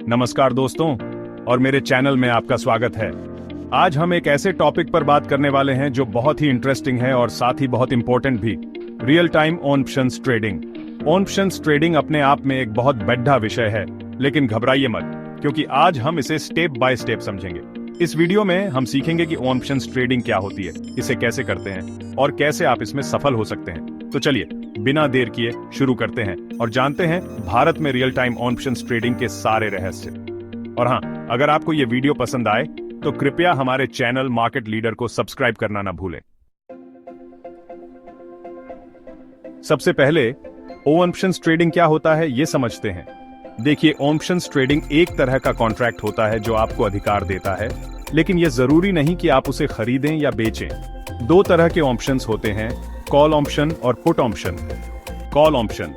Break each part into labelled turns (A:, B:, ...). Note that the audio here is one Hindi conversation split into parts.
A: नमस्कार दोस्तों, और मेरे चैनल में आपका स्वागत है। आज हम एक ऐसे टॉपिक पर बात करने वाले हैं जो बहुत ही इंटरेस्टिंग है और साथ ही बहुत इंपॉर्टेंट भी। Real time options trading. Options trading अपने आप में एक बहुत बड़ा विषय है, लेकिन घबराइए मत, क्योंकि आज हम इसे स्टेप बाय स्टेप समझेंगे। इस वीडियो में हम सीखेंगे कि ऑप्शंस ट्रेडिंग क्या होती है, इसे कैसे करते हैं और कैसे आप इसमें सफल हो सकते हैं। तो चलिए बिना देर किए शुरू करते हैं और जानते हैं भारत में रियल टाइम ऑप्शंस ट्रेडिंग के सारे रहस्य। और हाँ, अगर आपको ये वीडियो पसंद आए तो कृपया हमारे चैनल मार्केट लीडर को सब्सक्राइब करना ना भूलें। सबसे पहले ऑप्शंस ट्रेडिंग क्या होता है ये समझते हैं। देखिए, ऑप्शंस ट्रेडिंग एक तरह का कॉन्ट्रैक्ट होता है जो आपको अधिकार देता है, लेकिन यह जरूरी नहीं कि आप उसे खरीदें या बेचें। दो तरह के ऑप्शंस होते हैं, कॉल ऑप्शन और पुट ऑप्शन। कॉल ऑप्शन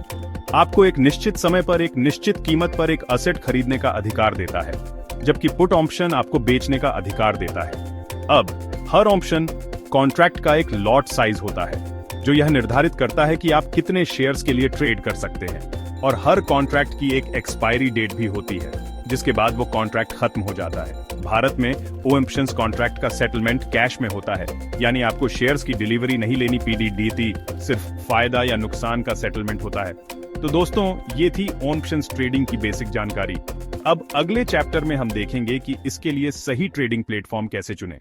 A: आपको एक निश्चित समय पर एक निश्चित कीमत पर एक असेट खरीदने का अधिकार देता है, जबकि पुट ऑप्शन आपको बेचने का अधिकार देता है। अब हर ऑप्शन कॉन्ट्रैक्ट का एक लॉट साइज होता है जो यह निर्धारित करता है कि आप कितने शेयर्स के लिए ट्रेड कर सकते हैं, और हर कॉन्ट्रैक्ट की एक एक्सपायरी डेट भी होती है जिसके बाद वो कॉन्ट्रैक्ट खत्म हो जाता है। भारत में ऑप्शंस कॉन्ट्रैक्ट का सेटलमेंट कैश में होता है, यानी आपको शेयर्स की डिलीवरी नहीं लेनी पड़ती, सिर्फ फायदा या नुकसान का सेटलमेंट होता है। तो दोस्तों, ये थी ऑप्शंस ट्रेडिंग की बेसिक जानकारी। अब अगले चैप्टर में हम देखेंगे कि इसके लिए सही ट्रेडिंग प्लेटफॉर्म कैसे चुनें।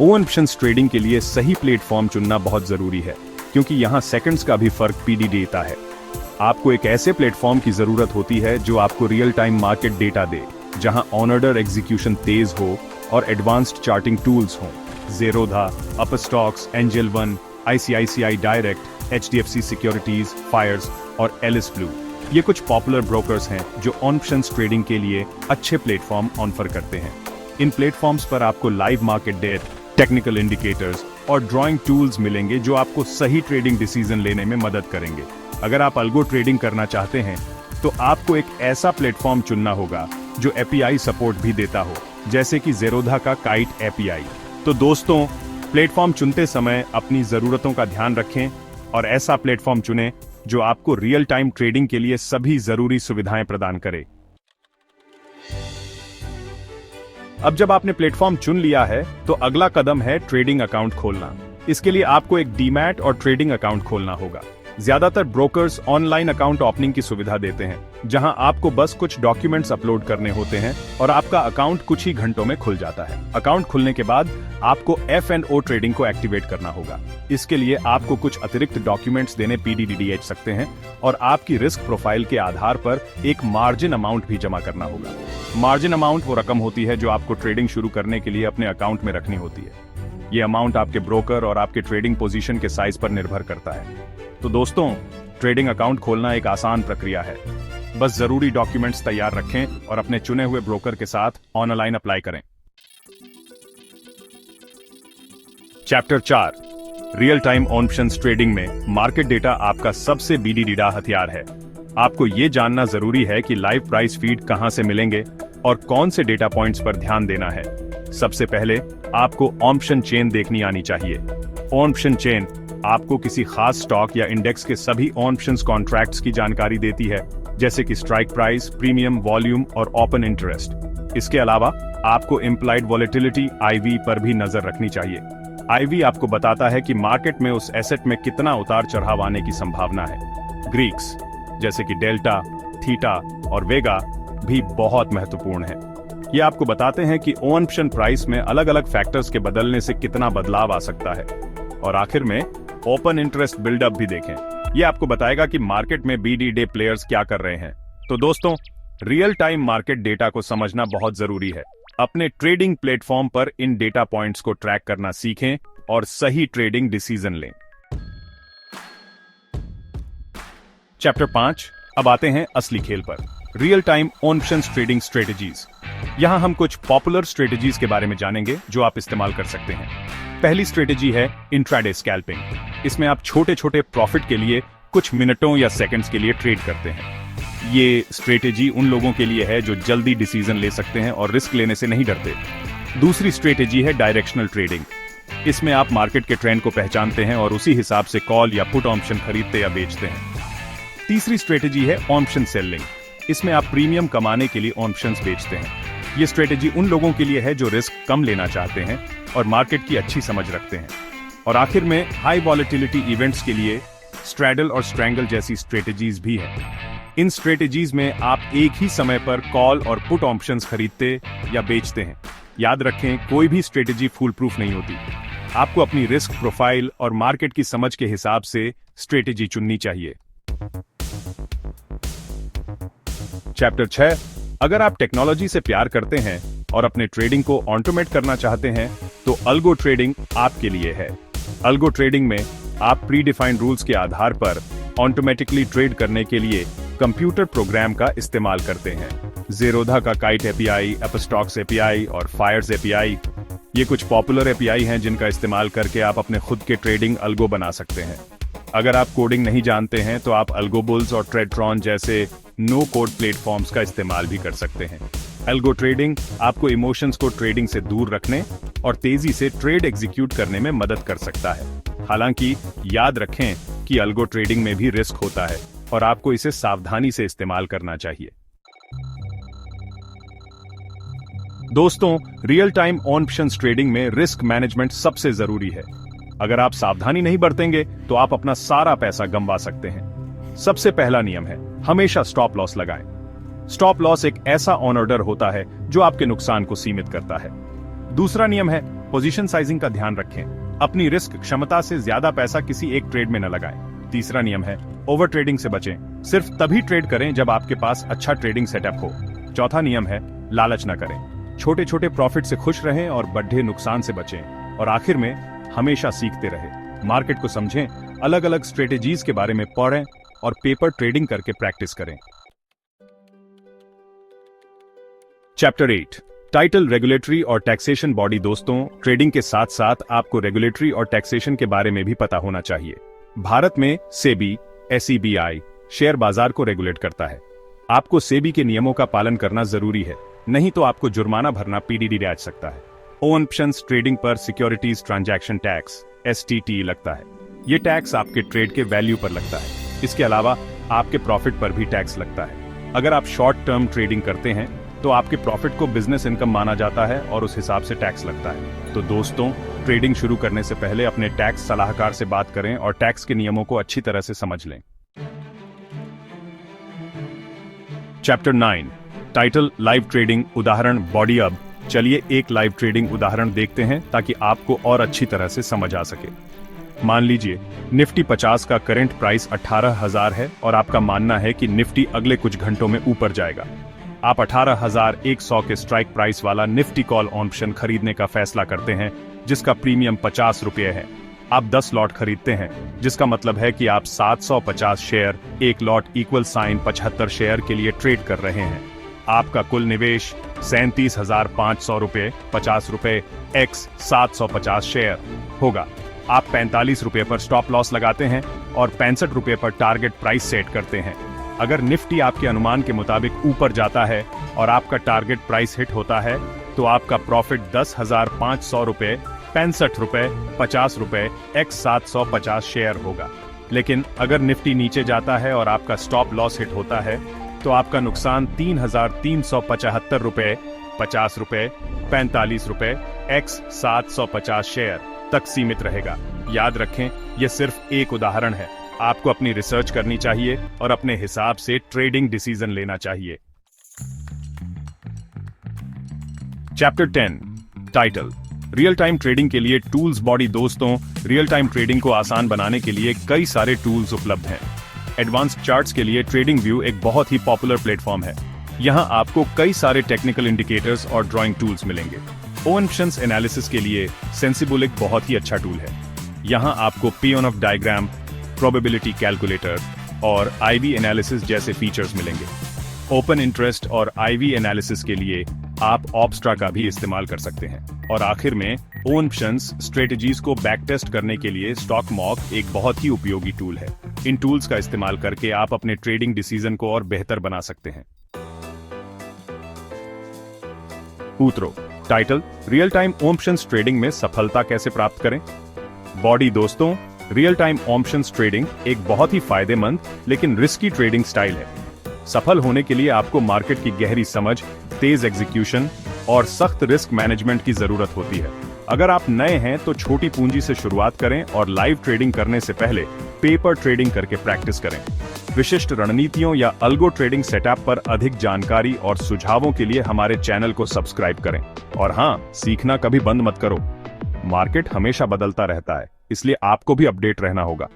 A: ऑप्शंस ट्रेडिंग के लिए सही प्लेटफॉर्म चुनना बहुत जरूरी है, क्योंकि यहां सेकंड्स का भी फर्क पीडी देता है। आपको एक ऐसे प्लेटफॉर्म की जरूरत होती है जो आपको रियल टाइम मार्केट डेटा दे, जहां ऑन ऑर्डर एग्जीक्यूशन तेज हो और एडवांस्ड चार्टिंग टूल्स हों। Zerodha, Upstox, Angel One, ICICI direct, HDFC securities, Fyers और एलिस ब्लू, ये कुछ पॉपुलर ब्रोकर्स हैं जो ऑप्शंस ट्रेडिंग के लिए अच्छे प्लेटफॉर्म ऑफर करते हैं। इन प्लेटफॉर्म्स पर आपको live market data, technical indicators और ड्राइंग टूल्स मिलेंगे जो आपको सही ट्रेडिंग डिसीजन लेने में मदद करेंगे। अगर आप अल्गो ट्रेडिंग करना चाहते हैं तो आपको एक ऐसा प्लेटफॉर्म चुनना होगा जो API सपोर्ट भी देता हो, जैसे कि ज़ेरोधा का काइट API। तो दोस्तों, प्लेटफॉर्म चुनते समय अपनी जरूरतों का ध्यान रखें और ऐसा प्लेटफॉर्म चुनें जो आपको रियल टाइम ट्रेडिंग के लिए सभी जरूरी सुविधाएं प्रदान करे। अब जब आपने प्लेटफॉर्म चुन लिया है तो अगला कदम है ट्रेडिंग अकाउंट खोलना। इसके लिए आपको एक डीमैट और ट्रेडिंग अकाउंट खोलना होगा। ज्यादातर ब्रोकर्स ऑनलाइन अकाउंट ओपनिंग की सुविधा देते हैं, जहां आपको बस कुछ डॉक्यूमेंट्स अपलोड करने होते हैं और आपका अकाउंट कुछ ही घंटों में खुल जाता है। अकाउंट खुलने के बाद आपको F&O ट्रेडिंग को एक्टिवेट करना होगा। इसके लिए आपको कुछ अतिरिक्त डॉक्यूमेंट्स देने PDDH सकते हैं और आपकी रिस्क प्रोफाइल के आधार पर एक मार्जिन अमाउंट भी जमा करना होगा। मार्जिन अमाउंट वो रकम होती है जो आपको ट्रेडिंग शुरू करने के लिए अपने अकाउंट में रखनी होती है। ये अमाउंट आपके ब्रोकर और आपके ट्रेडिंग पोजीशन के साइज पर निर्भर करता है। तो दोस्तों, ट्रेडिंग अकाउंट खोलना एक आसान प्रक्रिया है। बस जरूरी डॉक्यूमेंट्स तैयार रखें और अपने चुने हुए ब्रोकर के साथ ऑनलाइन अप्लाई करें। Chapter 4, real time options trading में मार्केट डेटा आपका सबसे बीडीडीडा हथियार है। आपको ये जानना जरूरी है कि लाइव प्राइस फीड कहां से मिलेंगे और कौन से डेटा पॉइंट्स पर ध्यान देना है। सबसे पहले आपको ऑप्शन चेन देखनी आनी चाहिए। ऑप्शन चेन आपको किसी खास स्टॉक या इंडेक्स के सभी ऑप्शंस कॉन्ट्रैक्ट्स की जानकारी देती है, जैसे कि स्ट्राइक प्राइस, प्रीमियम, वॉल्यूम और ओपन इंटरेस्ट। इसके अलावा आपको इम्प्लाइड वॉलेटिलिटी IV पर भी नजर रखनी चाहिए। IV आपको बताता है कि मार्केट में उस एसेट में कितना उतार चढ़ाव आने की संभावना है। ग्रीक्स जैसे कि डेल्टा, थीटा और वेगा भी बहुत महत्वपूर्ण है। ये आपको बताते हैं कि ऑप्शन प्राइस में अलग अलग फैक्टर्स के बदलने से कितना बदलाव आ सकता है। और आखिर में ओपन इंटरेस्ट बिल्डअप भी देखें। ये आपको बताएगा कि मार्केट में BD डे प्लेयर्स क्या कर रहे हैं। तो दोस्तों, रियल टाइम मार्केट डेटा को समझना बहुत जरूरी है। अपने ट्रेडिंग प्लेटफॉर्म पर इन डेटा पॉइंट्स को ट्रैक करना सीखें और सही ट्रेडिंग डिसीजन लें। चैप्टर 5, अब आते हैं असली खेल पर, real time options trading strategies. यहां हम कुछ पॉपुलर स्ट्रेटेजीज के बारे में जानेंगे जो आप इस्तेमाल कर सकते हैं। पहली स्ट्रेटेजी है इंट्राडे स्कैल्पिंग। इसमें आप छोटे छोटे प्रॉफिट के लिए कुछ मिनटों या सेकंड्स के लिए ट्रेड करते हैं। ये स्ट्रेटेजी उन लोगों के लिए है जो जल्दी डिसीजन ले सकते हैं और रिस्क लेने से नहीं डरते। दूसरी स्ट्रेटेजी है डायरेक्शनल ट्रेडिंग। इसमें आप मार्केट के ट्रेंड को पहचानते हैं और उसी हिसाब से कॉल या पुट ऑप्शन खरीदते या बेचते हैं। तीसरी स्ट्रेटेजी है ऑप्शन सेलिंग। इसमें आप प्रीमियम कमाने के लिए ऑप्शंस बेचते हैं। ये स्ट्रेटेजी उन लोगों के लिए है जो रिस्क कम लेना चाहते हैं और मार्केट की अच्छी समझ रखते हैं। और आखिर में हाई वॉलेटिलिटी इवेंट्स के लिए स्ट्रैडल और स्ट्रैंगल जैसी स्ट्रेटेजीज भी हैं। इन स्ट्रेटेजीज में आप एक ही समय पर कॉल और पुट ऑप्शंस खरीदते या बेचते हैं। याद रखें, कोई भी स्ट्रेटेजी फुल प्रूफ नहीं होती। आपको अपनी रिस्क प्रोफाइल और मार्केट की समझ के हिसाब से स्ट्रेटेजी चुननी चाहिए। चैप्टर 6, अगर आप टेक्नोलॉजी से प्यार करते हैं और अपने ट्रेडिंग को ऑटोमेट करना चाहते हैं तो अल्गो ट्रेडिंग आपके लिए है। अल्गो ट्रेडिंग में आप प्री डिफाइंड रूल्स के आधार पर ऑटोमेटिकली ट्रेड करने के लिए कंप्यूटर प्रोग्राम का इस्तेमाल करते हैं। ज़ेरोधा का काइट एपीआई, अपस्टॉक्स एपीआई और फायर्स एपीआई, ये कुछ पॉपुलर एपीआई हैं जिनका इस्तेमाल करके आप अपने खुद के ट्रेडिंग अल्गो बना सकते हैं। अगर आप कोडिंग नहीं जानते हैं तो आप अल्गोबुल्स और ट्रेडट्रॉन जैसे नो कोड प्लेटफॉर्म्स का इस्तेमाल भी कर सकते हैं। अल्गो ट्रेडिंग आपको इमोशंस को ट्रेडिंग से दूर रखने और तेजी से ट्रेड एग्जीक्यूट करने में मदद कर सकता है। हालांकि याद रखें कि अल्गो ट्रेडिंग में भी रिस्क होता है और आपको इसे सावधानी से इस्तेमाल करना चाहिए। दोस्तों, रियल टाइम ऑप्शंस ट्रेडिंग में रिस्क मैनेजमेंट सबसे जरूरी है। अगर आप सावधानी नहीं बरतेंगे तो आप अपना सारा पैसा गंवा सकते हैं। सबसे पहला नियम है, हमेशा स्टॉप लॉस लगाएं। स्टॉप लॉस एक ऐसा ऑन ऑर्डर होता है जो आपके नुकसान को सीमित करता है। दूसरा नियम है, पोजीशन साइजिंग का ध्यान रखें। अपनी रिस्क क्षमता से ज्यादा पैसा किसी एक ट्रेड में न लगाएं। तीसरा नियम है, ओवर ट्रेडिंग से बचें। सिर्फ तभी ट्रेड करें जब आपके पास अच्छा ट्रेडिंग सेटअप हो। चौथा नियम है, लालच न करें। छोटे छोटे प्रॉफिट से खुश रहें और बड़े नुकसान से बचें। और आखिर में, हमेशा सीखते रहें। मार्केट को समझें, अलग अलग स्ट्रेटेजीज के बारे में पढ़ें और पेपर ट्रेडिंग करके प्रैक्टिस करें। चैप्टर 8, टाइटल, रेगुलेटरी और टैक्सेशन बॉडी। दोस्तों, ट्रेडिंग के साथ साथ आपको रेगुलेटरी और टैक्सेशन के बारे में भी पता होना चाहिए। भारत में सेबी, SEBI शेयर बाजार को रेगुलेट करता है। आपको सेबी के नियमों का पालन करना जरूरी है, नहीं तो आपको जुर्माना भरना PDD आ सकता है। ऑप्शंस ट्रेडिंग पर सिक्योरिटीज ट्रांजैक्शन टैक्स STT लगता है। ये टैक्स आपके ट्रेड के वैल्यू पर लगता है। इसके अलावा आपके प्रॉफिट पर भी टैक्स लगता है। अगर आप शॉर्ट टर्म ट्रेडिंग करते हैं तो आपके प्रॉफिट को बिजनेस इनकम माना जाता है और उस हिसाब से टैक्स लगता है। तो दोस्तों, ट्रेडिंग शुरू करने से पहले अपने टैक्स सलाहकार से बात करें और टैक्स के नियमों को अच्छी तरह से समझ लें। चैप्टर 9, टाइटल, लाइव ट्रेडिंग उदाहरण बॉडी। अब चलिए एक लाइव ट्रेडिंग उदाहरण देखते हैं ताकि आपको और अच्छी तरह से समझ आ सके। मान लीजिए निफ्टी 50 का करंट प्राइस 18,000 है और आपका मानना है कि निफ्टी अगले कुछ घंटों में ऊपर जाएगा। आप 18,100 के स्ट्राइक प्राइस वाला निफ्टी कॉल ऑप्शन खरीदने का फैसला करते हैं जिसका प्रीमियम 50 रुपये है। आप 10 लॉट खरीदते हैं जिसका मतलब है कि आप 750 शेयर, एक लॉट इक्वल साइन 75 शेयर के लिए ट्रेड कर रहे हैं। आपका कुल निवेश 37,500 रुपये, 50 रुपये x 750 शेयर होगा। आप 45 रुपये पर स्टॉप लॉस लगाते हैं और 65 रुपये पर टारगेट प्राइस सेट करते हैं। अगर निफ्टी आपके अनुमान के मुताबिक ऊपर जाता है और आपका टारगेट प्राइस हिट होता है तो आपका प्रॉफिट 10,500 रुपये, 65 रुपये, 50 रुपये x 750 शेयर होगा। लेकिन अगर निफ्टी नीचे जाता है और आपका स्टॉप लॉस हिट होता है तो आपका नुकसान 3,375 रुपये, 50 रुपये, 45 रुपये x 750 शेयर तक सीमित रहेगा। याद रखें, यह सिर्फ एक उदाहरण है। आपको अपनी रिसर्च करनी चाहिए और अपने हिसाब से ट्रेडिंग डिसीजन लेना चाहिए। Chapter 10, title, real time trading के लिए टूल्स बॉडी। दोस्तों, रियल टाइम ट्रेडिंग को आसान बनाने के लिए कई सारे टूल्स उपलब्ध हैं। एडवांस्ड चार्ट्स के लिए ट्रेडिंग व्यू एक बहुत ही पॉपुलर प्लेटफॉर्म है। यहां आपको कई सारे टेक्निकल इंडिकेटर्स और ड्राइंग टूल्स मिलेंगे। ऑप्शंस एनालिसिस के लिए सेंसिबल एक बहुत ही अच्छा टूल है। यहां आपको पियोन ऑफ डायग्राम, प्रोबेबिलिटी कैलकुलेटर और IV एनालिसिस जैसे फीचर्स मिलेंगे। ओपन इंटरेस्ट और IV एनालिसिस के लिए आप ऑप्स्ट्रा का भी इस्तेमाल कर सकते हैं। और आखिर में ऑप्शंस स्ट्रेटजीज को बैक टेस्ट करने के लिए स्टॉक मॉक एक बहुत ही उपयोगी टूल है। इन टूल्स का इस्तेमाल करके आप अपने ट्रेडिंग डिसीजन को और बेहतर बना सकते हैं। उत्तरो, title, real time options trading में सफलता कैसे प्राप्त करें। बॉडी। दोस्तों, रियल टाइम ऑप्शंस ट्रेडिंग एक बहुत ही फायदेमंद लेकिन रिस्की ट्रेडिंग स्टाइल है। सफल होने के लिए आपको मार्केट की गहरी समझ, तेज एग्जीक्यूशन और सख्त रिस्क मैनेजमेंट की जरूरत होती है। अगर आप नए हैं तो छोटी पूंजी से शुरुआत करें और लाइव ट्रेडिंग करने से पहले पेपर ट्रेडिंग करके प्रैक्टिस करें। विशिष्ट रणनीतियों या अल्गो ट्रेडिंग सेटअप पर अधिक जानकारी और सुझावों के लिए हमारे चैनल को सब्सक्राइब करें। और हाँ, सीखना कभी बंद मत करो। मार्केट हमेशा बदलता रहता है, इसलिए आपको भी अपडेट रहना होगा।